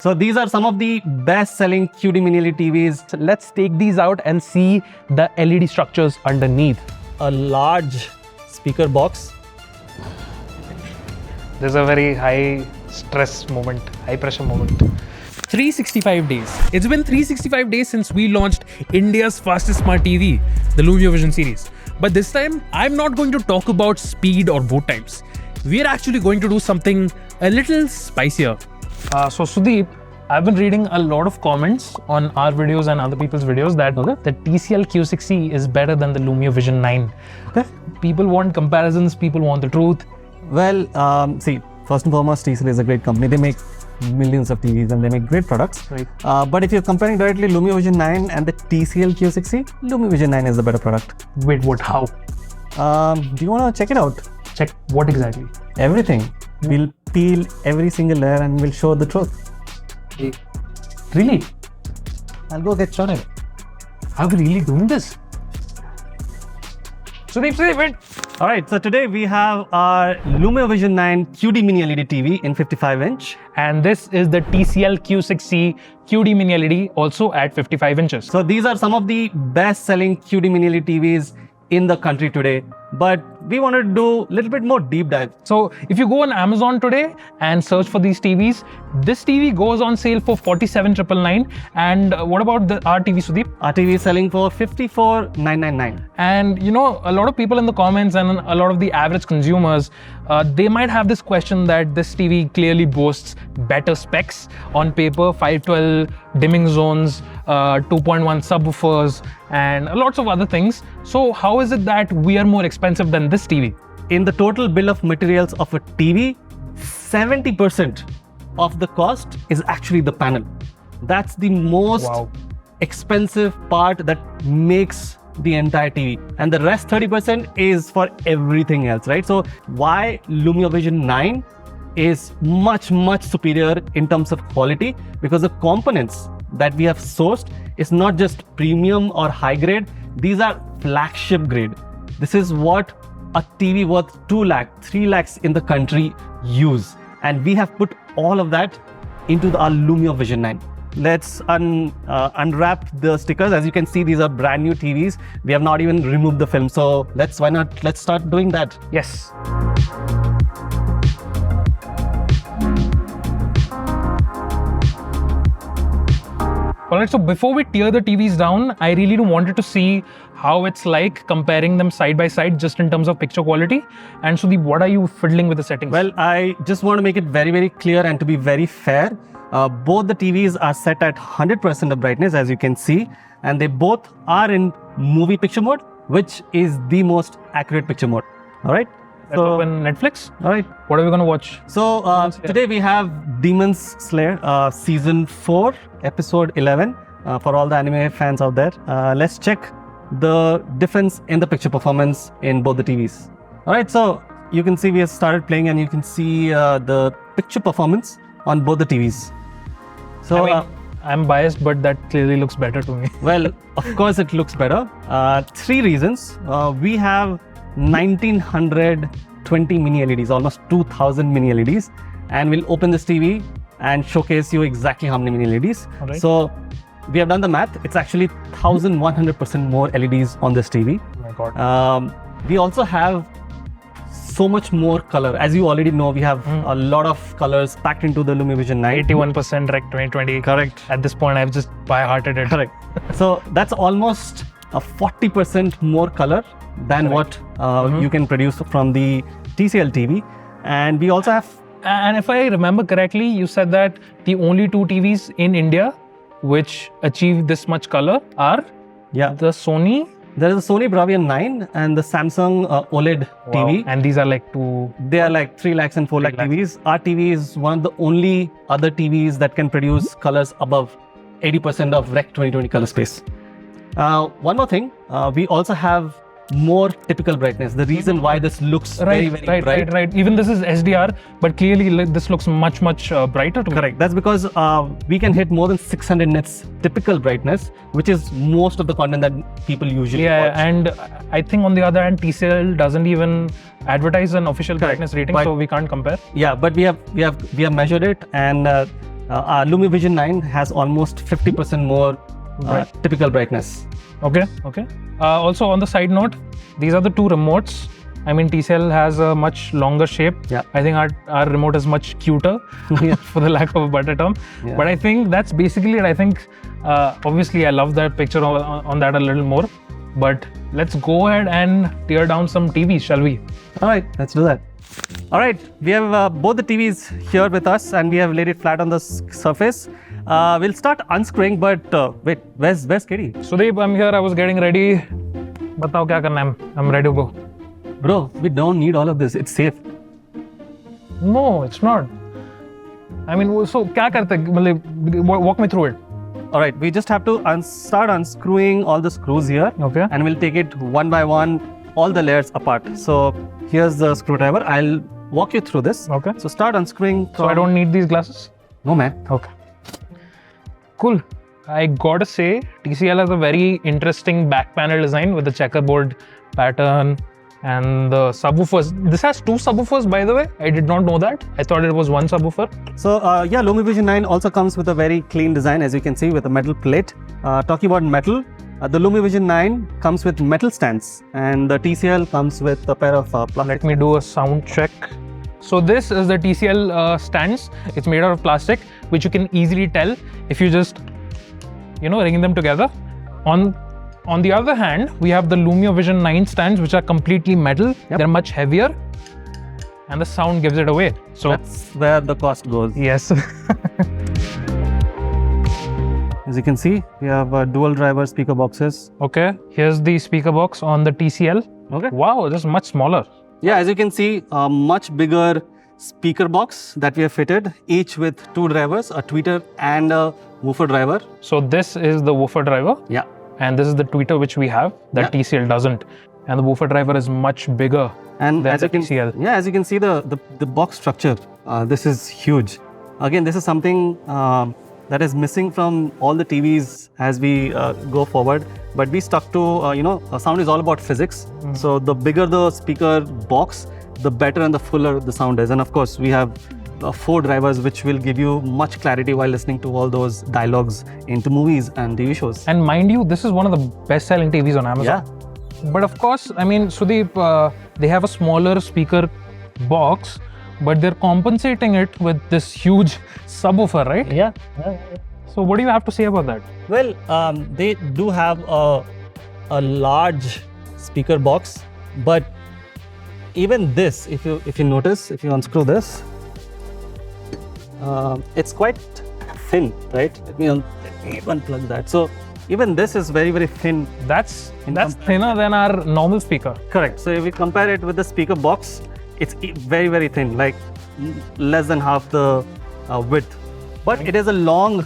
So these are some of the best-selling QD MiniLED TVs. So let's take these out and see the LED structures underneath. A large speaker box. There's a very high stress moment, high pressure moment. 365 days. It's been 365 days since we launched India's fastest smart TV, the Lumio Vision series. But this time, I'm not going to talk about speed or boot times. We're actually going to do something a little spicier. So Sudeep, I've been reading a lot of comments on our videos and other people's videos that the TCL Q6C is better than the Lumio Vision 9. Okay. People want comparisons, people want the truth. Well, see, first and foremost, TCL is a great company. They make millions of TVs and they make great products. Right. But if you're comparing directly Lumio Vision 9 and the TCL Q6C, Lumio Vision 9 is the better product. Wait, what? How? Do you want to check it out? Check what exactly? Everything. We'll peel every single layer and we'll show the truth. Really? I'll go get started. Are we really doing this? Sudeep, wait. Alright, so today we have our Lumio Vision 9 QD MiniLED TV in 55-inch. And this is the TCL Q6C QD MiniLED, also at 55 inches. So these are some of the best-selling QD MiniLED TVs in the country today. But we wanted to do a little bit more deep dive. So if you go on Amazon today and search for these TVs, this TV goes on sale for 47,999. And what about our TV, Sudeep? Our TV is selling for 54,999. And you know, a lot of people in the comments and a lot of the average consumers, they might have this question that this TV clearly boasts better specs on paper, 512 dimming zones, 2.1 subwoofers, and lots of other things. So how is it that we are more expensive than this TV? In the total bill of materials of a TV, 70% of the cost is actually the panel. That's the most expensive part that makes the entire TV. And the rest 30% is for everything else, right? So why Lumio Vision 9 is much, much superior in terms of quality? Because the components that we have sourced is not just premium or high grade. These are flagship grade. This is what a TV worth 2 lakh, 3 lakhs in the country use. And we have put all of that into our Lumio Vision 9. Let's unwrap the stickers. As you can see, these are brand new TVs. We have not even removed the film. So let's start doing that. Yes. Alright, so before we tear the TVs down, I really wanted to see how it's like comparing them side by side just in terms of picture quality. And Sudeep, what are you fiddling with the settings? Well, I just want to make it very, very clear and to be very fair. Both the TVs are set at 100% of brightness, as you can see, and they both are in movie picture mode, which is the most accurate picture mode. All right. Let's open Netflix. All right. What are we going to watch? So today we have Demon Slayer season 4, episode 11. For all the anime fans out there, let's check the difference in the picture performance in both the TVs. All right. So you can see we have started playing, and you can see the picture performance on both the TVs. So I mean, I'm biased, but that clearly looks better to me. Well, of course it looks better. 3 reasons. We have 1920 mini LEDs, almost 2000 mini LEDs, and we'll open this TV and showcase you exactly how many mini LEDs. Right. So we have done the math. It's actually 1100% more LEDs on this TV. Oh my God. We also have so much more color. As you already know, we have a lot of colors packed into the Lumio Vision 9. 81% Rec 2020. Correct. At this point, I've just by-hearted it. Correct. So that's almost a 40% more color than what you can produce from the TCL TV. And we also have... And if I remember correctly, you said that the only 2 TVs in India which achieve this much color are the Sony. There is a Sony Bravia 9 and the Samsung OLED TV. And these are like 2... They are like 3 lakhs and 4 lakh TVs. Our TV is one of the only other TVs that can produce colors above 80% of Rec 2020 color space. One more thing, we also have more typical brightness. The reason why this looks very bright. Right. Even this is SDR, but clearly this looks much brighter to me. Correct. That's because we can hit more than 600 nits typical brightness, which is most of the content that people usually watch. And I think on the other hand, TCL doesn't even advertise an official brightness rating, so we can't compare. Yeah, but we have measured it, and Lumio Vision 9 has almost 50% more typical brightness. Okay. Also on the side note, these are the two remotes. I mean, TCL has a much longer shape. Yeah. I think our remote is much cuter, for the lack of a better term. Yeah. But I think that's basically it. I think, obviously, I love that picture on that a little more. But let's go ahead and tear down some TVs, shall we? All right, let's do that. All right, we have both the TVs here with us, and we have laid it flat on the surface. We'll start unscrewing, but wait, where's KD? Sudeep, I'm here. I was getting ready. Batao kya karna hai? I'm ready to go. Bro, we don't need all of this. It's safe. No, it's not. I mean, so kya karte? Walk me through it. All right, we just have to start unscrewing all the screws here. Okay. And we'll take it one by one, all the layers apart. So here's the screwdriver. I'll walk you through this. Okay. So start unscrewing. So I don't need these glasses? No, man. Okay. Cool. I gotta say, TCL has a very interesting back panel design with the checkerboard pattern and the subwoofers. This has two subwoofers, by the way. I did not know that. I thought it was one subwoofer. So yeah, Lumio Vision 9 also comes with a very clean design, as you can see, with a metal plate. Talking about metal, the Lumio Vision 9 comes with metal stands, and the TCL comes with a pair of plastic. Let me do a sound check. So this is the TCL stands. It's made out of plastic, which you can easily tell if you just, ring them together. On the other hand, we have the Lumio Vision 9 stands, which are completely metal. Yep. They're much heavier, and the sound gives it away. So that's where the cost goes. Yes. As you can see, we have dual driver speaker boxes. Okay, here's the speaker box on the TCL. Okay. Wow, this is much smaller. Yeah, as you can see, a much bigger speaker box that we have fitted, each with two drivers, a tweeter and a woofer driver. So this is the woofer driver. Yeah. And this is the tweeter which we have that TCL doesn't. And the woofer driver is much bigger than the TCL. Yeah, as you can see the box structure, this is huge. Again, this is something that is missing from all the TVs as we go forward. But we stuck to, sound is all about physics. So the bigger the speaker box, the better and the fuller the sound is. And of course, we have 4 drivers which will give you much clarity while listening to all those dialogues into movies and TV shows. And mind you, this is one of the best-selling TVs on Amazon. Yeah. But of course, I mean, Sudeep, they have a smaller speaker box, but they're compensating it with this huge subwoofer, right? Yeah. So what do you have to say about that? Well, they do have a large speaker box, but even this, if you notice, if you unscrew this, it's quite thin, right? Let me unplug that. So even this is very, very thin. That's thinner than our normal speaker. Correct. So if we compare it with the speaker box, it's very, very thin, like less than half the width. But it is a long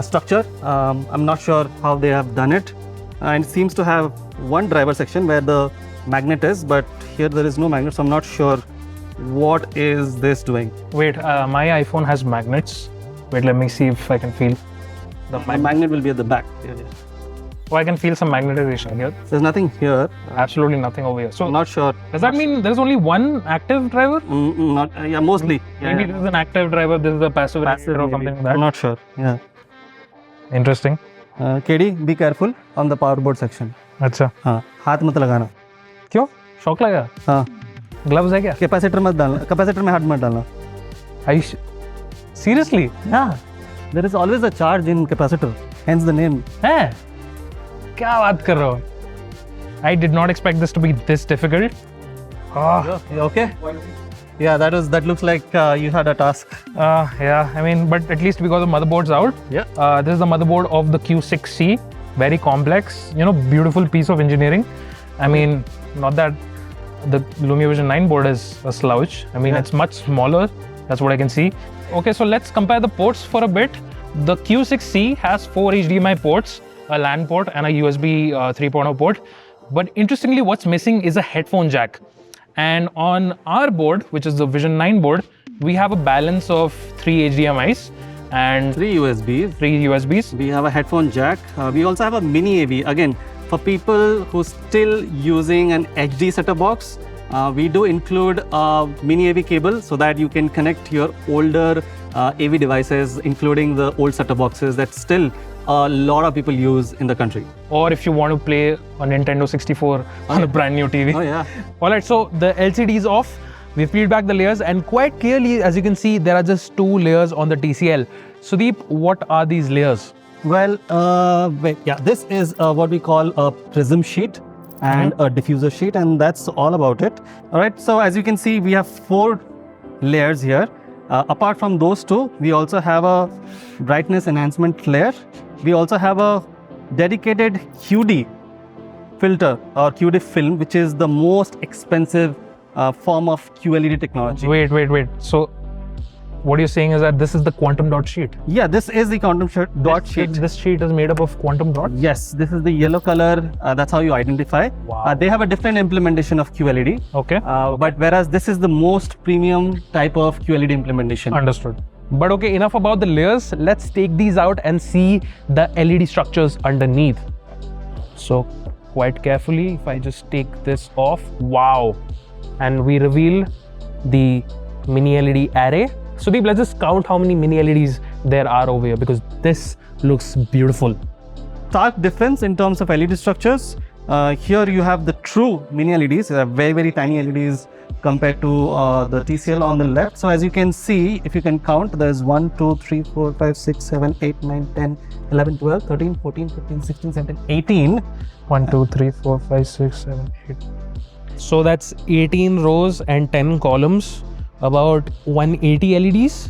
structure. I'm not sure how they have done it. And it seems to have one driver section where the magnet is, but here there is no magnet, so I'm not sure what is this doing. Wait, my iPhone has magnets. Wait, let me see if I can feel the magnet will be at the back. Oh, I can feel some magnetization here. There's nothing here. Absolutely nothing over here. So I'm not sure. Does that mean there's only one active driver? Yeah, mostly. Maybe there's an active driver, this is a passive driver or something like that. I'm not sure. Yeah. Interesting. KD, be careful on the power board section. अच्छा. हाँ, हाथ मत लगाना. क्यों? Shock लगा? हाँ. Gloves है क्या? कैपेसिटर मत डालना. कैपेसिटर में हाथ मत डालना. Seriously? Yeah. There is always a charge in capacitor. Hence the name. है? क्या बात कर रहे हो? I did not expect this to be this difficult. You okay? Yeah, that looks like you had a task. Yeah, I mean, but at least we got the motherboards out. Yeah. This is the motherboard of the Q6C. Very complex, beautiful piece of engineering. I mean, not that the Lumio Vision 9 board is a slouch. I mean, It's much smaller. That's what I can see. Okay, so let's compare the ports for a bit. The Q6C has 4 HDMI ports, a LAN port and a USB 3.0 port. But interestingly, what's missing is a headphone jack. And on our board, which is the Vision 9 board, we have a balance of 3 HDMIs and 3 USBs. We have a headphone jack. We also have a mini AV. Again, for people who still using an HD setup box, we do include a mini AV cable so that you can connect your older AV devices, including the old set-top boxes that still a lot of people use in the country. Or if you want to play a Nintendo 64 on a brand new TV. Oh yeah. Alright, so the LCD is off. We've peeled back the layers, and quite clearly, as you can see, there are just 2 layers on the TCL. Sudeep, what are these layers? Well, this is what we call a prism sheet and a diffuser sheet, and that's all about it. All right, so as you can see, we have 4 layers here. Apart from those 2, we also have a brightness enhancement layer. We also have a dedicated QD filter or QD film, which is the most expensive form of QLED technology. Wait. So what you're saying is that this is the quantum dot sheet? Yeah, this is the quantum dot sheet. This sheet is made up of quantum dots? Yes, this is the yellow color. That's how you identify. Wow. They have a different implementation of QLED. Okay. But whereas this is the most premium type of QLED implementation. Understood. But okay, enough about the layers. Let's take these out and see the LED structures underneath. So quite carefully, if I just take this off, wow. And we reveal the mini LED array. Sudeep, let's just count how many mini LEDs there are over here, because this looks beautiful. Stark difference in terms of LED structures. Here you have the true mini LEDs, very, very tiny LEDs compared to the TCL on the left. So as you can see, if you can count, there's 1, 2, 3, 4, 5, 6, 7, 8, 9, 10, 11, 12, 13, 14, 15, 16, 17, 18. 1, 2, 3, 4, 5, 6, 7, 8. So that's 18 rows and 10 columns, about 180 LEDs.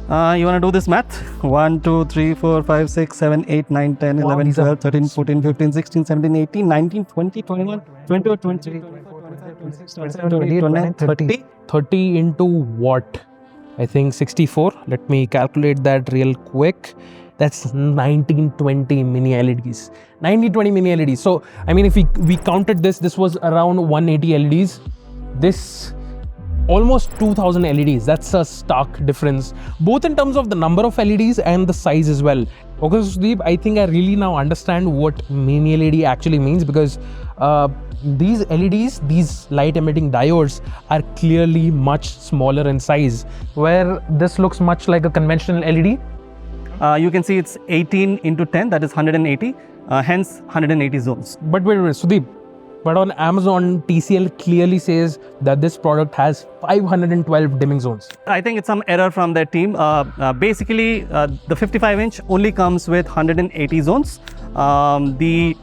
You want to do this math? 1, 2, 3, 4, 5, 6, 7, 8, 9, 10, 11, 12, 13, 14, 15, 16, 17, 18, 19, 20, 21, 22, 23, 24, 25, 26, 27, 28, 29, 30. 30 into what? I think 64. Let me calculate that real quick. That's 1920 mini LEDs. 1920 mini LEDs. So, I mean, if we counted this was around 180 LEDs. This almost 2000 LEDs. That's a stark difference, both in terms of the number of LEDs and the size as well. Okay, Sudeep, I think I really now understand what mini LED actually means, because these LEDs, these light emitting diodes, are clearly much smaller in size, where this looks much like a conventional LED. You can see it's 18 into 10, that is 180, hence 180 zones. But wait, Sudeep. But on Amazon, TCL clearly says that this product has 512 dimming zones. I think it's some error from their team. Basically, the 55-inch only comes with 180 zones. The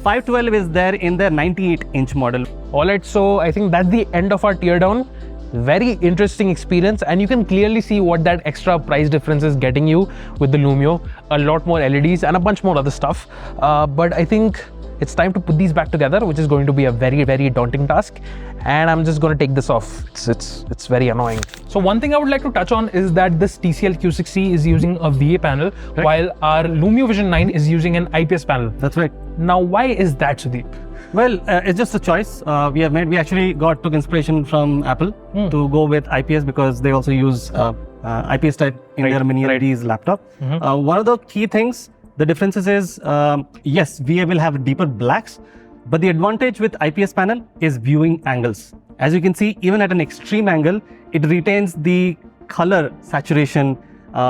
512 is there in their 98-inch model. Alright, so I think that's the end of our teardown. Very interesting experience, and you can clearly see what that extra price difference is getting you with the Lumio. A lot more LEDs and a bunch more other stuff. But I think it's time to put these back together, which is going to be a very, very daunting task. And I'm just going to take this off. It's very annoying. So one thing I would like to touch on is that this TCL Q6C is using a VA panel, right, while our Lumio Vision 9 is using an IPS panel. That's right. Now, why is that, Sudeep? Well, it's just a choice we have made. We actually took inspiration from Apple to go with IPS, because they also use IPS type in their mini LEDs laptop. One of the key things, the differences is, yes, VA will have deeper blacks, but the advantage with IPS panel is viewing angles. As you can see, even at an extreme angle, it retains the color saturation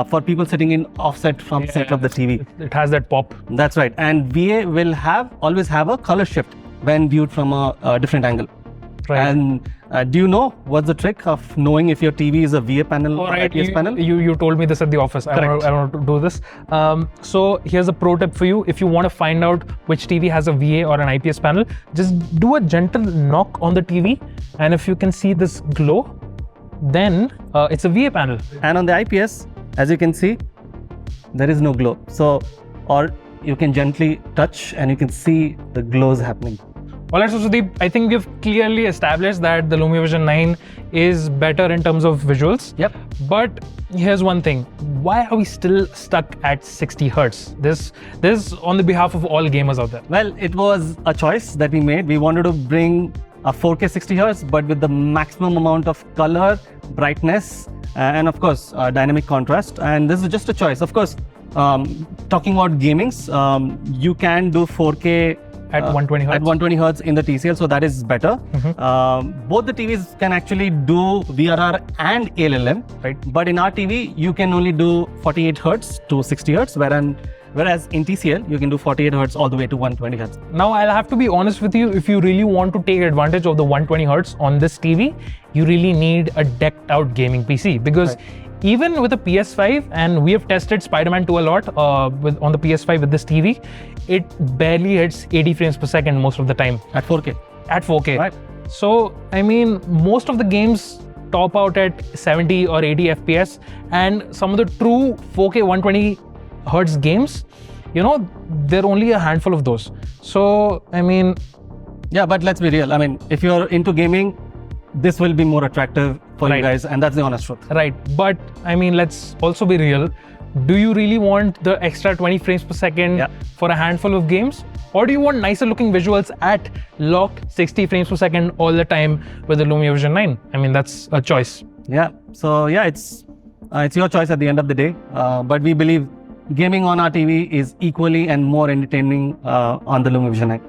for people sitting in offset from center of the TV. It has that pop. That's right. And VA will always have a color shift when viewed from a different angle. Right. And do you know what's the trick of knowing if your TV is a VA panel or IPS panel? You told me this at the office. I want to do this. So here's a pro tip for you. If you want to find out which TV has a VA or an IPS panel, just do a gentle knock on the TV, and if you can see this glow, then it's a VA panel. And on the IPS, as you can see, there is no glow. So, or you can gently touch and you can see the glows happening. Alright, so Sudeep, I think we've clearly established that the Lumio Vision 9 is better in terms of visuals. Yep. But here's one thing. Why are we still stuck at 60 Hertz? This is on the behalf of all gamers out there. Well, it was a choice that we made. We wanted to bring a 4K 60 Hertz, but with the maximum amount of color, brightness, and of course, dynamic contrast. And this is just a choice. Of course, talking about gamings, you can do 4K at 120 hertz. At 120 hertz in the TCL, so that is better. Both the TVs can actually do VRR and ALLM, Right. But in our TV, you can only do 48 hertz to 60 hertz, whereas in TCL, you can do 48 hertz all the way to 120 hertz. Now, I'll have to be honest with you, if you really want to take advantage of the 120 hertz on this TV, you really need a decked out gaming PC, because even with a PS5, and we have tested Spider-Man 2 a lot on the PS5 with this TV, it barely hits 80 frames per second most of the time. At 4K. At 4K. Right. So, I mean, most of the games top out at 70 or 80 FPS, and some of the true 4K 120 hertz games, you know, there are only a handful of those. So, I mean... Yeah, but let's be real. I mean, if you're into gaming, this will be more attractive for you guys, and that's the honest truth. Right, but I mean, let's also be real. Do you really want the extra 20 frames per second for a handful of games? Or do you want nicer looking visuals at locked 60 frames per second all the time with the Lumio Vision 9? I mean, that's a choice. Yeah, so yeah, it's your choice at the end of the day. But we believe gaming on our TV is equally and more entertaining on the Lumio Vision 9.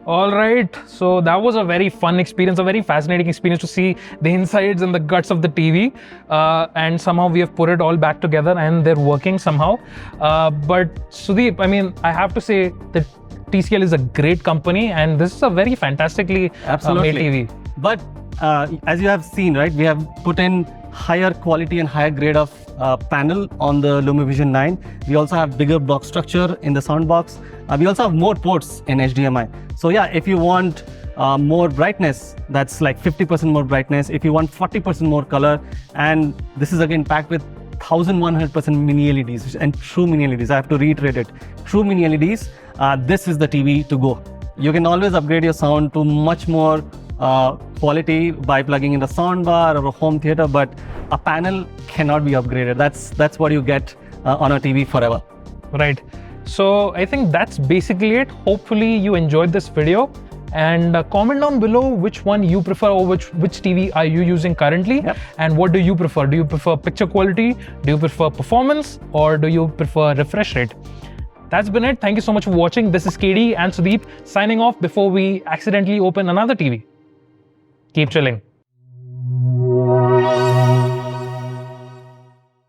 All right, so that was a very fun experience, a very fascinating experience to see the insides and the guts of the TV. And somehow we have put it all back together and they're working somehow. But Sudeep, I mean, I have to say that TCL is a great company and this is a very fantastically made TV. But as you have seen, right, we have put in higher quality and higher grade of panel on the Lumio Vision 9. We also have bigger box structure in the sound box. We also have more ports in HDMI. So yeah, if you want more brightness, that's like 50% more brightness. If you want 40% more color, and this is again packed with 1100% mini LEDs and true mini LEDs. I have to reiterate it. True mini LEDs, this is the TV to go. You can always upgrade your sound to much more quality by plugging in a sound bar or a home theater, but a panel cannot be upgraded. That's what you get on a TV forever. Right. So I think that's basically it. Hopefully you enjoyed this video, and comment down below which one you prefer, or which TV are you using currently, and what do you prefer? Do you prefer picture quality? Do you prefer performance? Or do you prefer refresh rate? That's been it. Thank you so much for watching. This is KD and Sudeep signing off before we accidentally open another TV. Keep chilling.